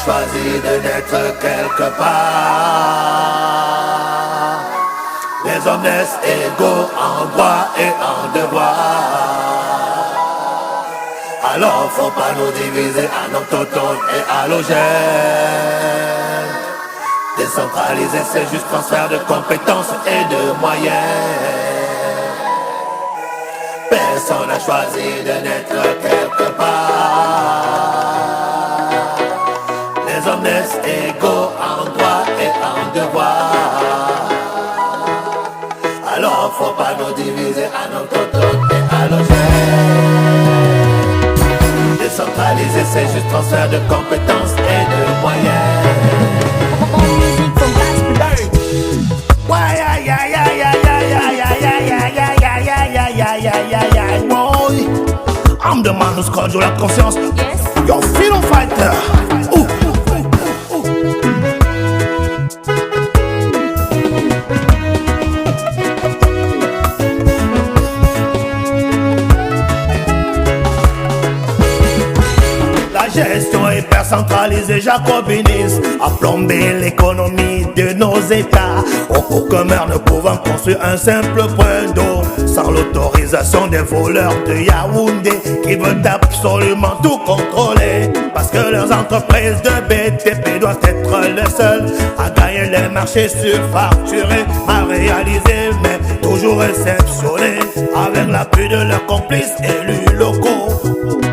choisi de naître quelque part. Les hommes naissent égaux en droit et en devoir. Alors faut pas nous diviser en autochtones et halogènes. Décentraliser c'est juste transfert de compétences et de moyens. Personne n'a choisi de naître quelque part. Les hommes naissent égaux en droit et en devoir. Alors faut pas nous diviser en autochtones et halogènes. Décentraliser c'est juste transfert de compétences et de moyens. I'm the man who's called you la conscience. Yes. Your freedom fighter. Ooh. La gestion hyper centralisée jacobiniste a plombé l'économie de nos États. Aucun maire ne pouvant construire un simple point d'eau sans l'autorisation des voleurs de Yaoundé qui veulent absolument tout contrôler. Parce que leurs entreprises de BTP doivent être les seules à gagner les marchés surfacturés, à réaliser mais toujours exceptionnés, avec l'appui de leurs complices élus locaux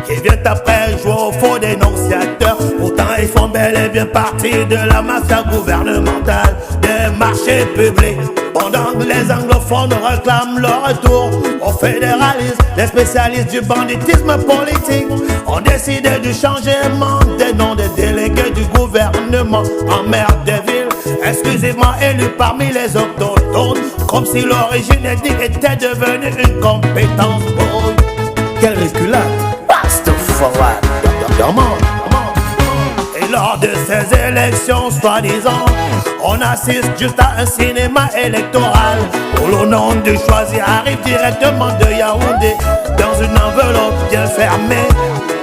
qui viennent après jouer au faux dénonciateurs. Pourtant ils font bel et bien partie de la mafia gouvernementale des marchés publics. Pendant que les anglophones réclament leur retour au fédéralisme, les spécialistes du banditisme politique ont décidé du changement des noms des délégués du gouvernement en maire des villes, exclusivement élus parmi les autochtones, comme si l'origine ethnique était devenue une compétence. Oh, quelle reculade! Rastafari, et lors de ces élections soi-disant, on assiste juste à un cinéma électoral où le nom du choisi arrive directement de Yaoundé dans une enveloppe bien fermée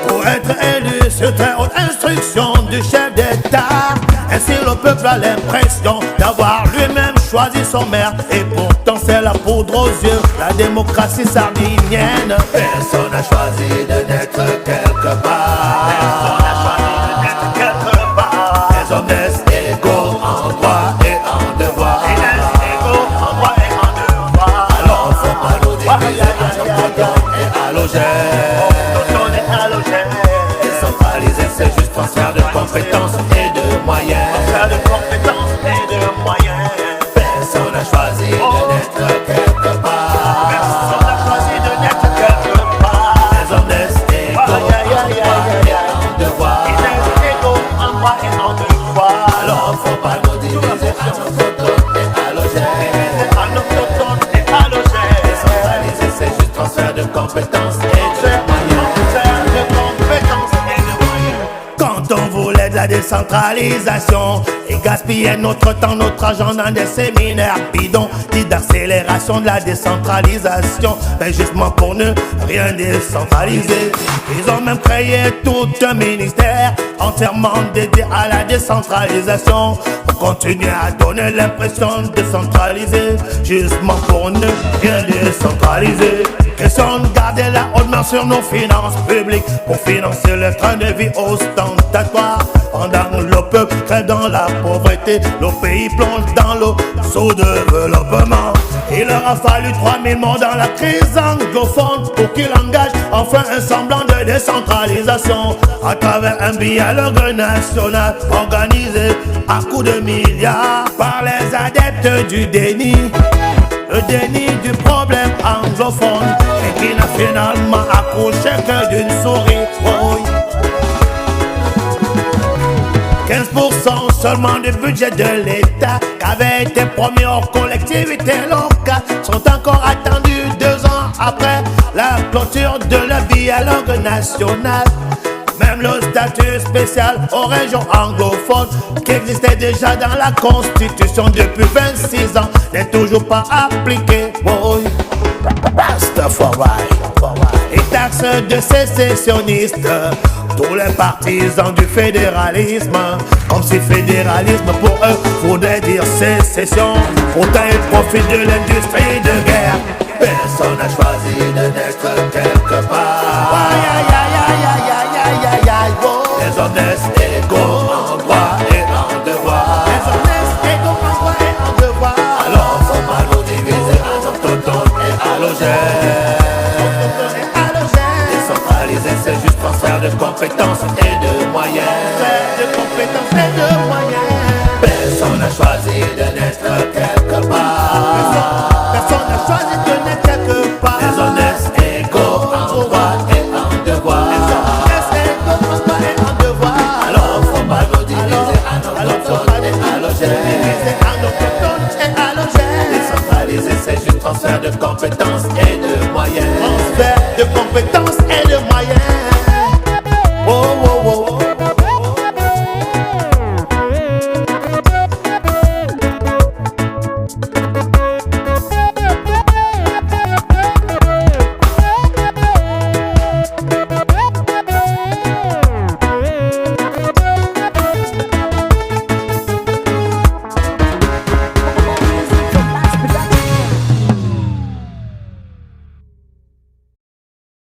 pour être élu sur très haute instruction du chef d'État. Ainsi le peuple a l'impression d'avoir lui-même choisi son maire, et pourtant c'est la poudre aux yeux, la démocratie sardinienne. Personne n'a choisi de naître quelque part. Personne n'a choisi de naître quelque part. Les hommes naissent égaux en droit et en devoir. Ils naissent égaux en droit et en devoir. Alors faut pas nous diviser en autochtones et halogènes. Décentraliser c'est juste transfert de compétences et de moyens. Transfert de compétences et de moyens. Personne n'a choisi de naître quelque part. Personne n'a choisi de naître quelque part. Les hommes naissent égaux en droit et en devoir. Ils naissent égaux en droit et en devoir. Alors faut pas nous diviser en autochtones et halogènes. En autochtones et halogènes. Décentraliser c'est juste transfert de compétences et de moyens. Transfert de compétences et de moyens. Quand on voulait de la décentralisation et gaspillait notre temps, notre argent dans des séminaires bidons dits d'accélération de la décentralisation, ben justement pour ne rien décentraliser, ils ont même créé tout un ministère entièrement dédié à la décentralisation. On continue à donner l'impression de décentraliser, justement pour ne rien décentraliser. Question de garder la haute main sur nos finances publiques pour financer le train de vie ostentatoire. Pendant que le peuple crève dans la pauvreté, le pays plonge dans le sous-développement. Il leur a fallu 3000 morts dans la crise anglophone pour qu'ils engagent enfin un semblant de décentralisation à travers un dialogue national organisé à coups de milliards par les adeptes du déni. Le déni du problème anglophone et qui n'a finalement accouché que d'une souris. Oh, 15% seulement du budget de l'État qui avait été promis aux collectivités locales sont encore attendus 2 ans après la clôture de le dialogue national. Même le statut spécial aux régions anglophones qui existait déjà dans la Constitution depuis 26 ans n'est toujours pas appliqué. Oh, Rastafari. et taxes de sécessionnistes. Tous les partisans du fédéralisme, comme si fédéralisme pour eux voudrait dire sécession. Pourtant ils profitent de l'industrie de guerre. Personne n'a choisi de naître quelque part. Aïe aïe aïe aïe aïe aïe aïe aïe. Les honnêtes égaux en droit et en devoir. Les honnêtes égaux en droit et en devoir. Alors faut pas nous diviser en autochtones et halogènes. Décentraliser c'est juste transfert de compétences et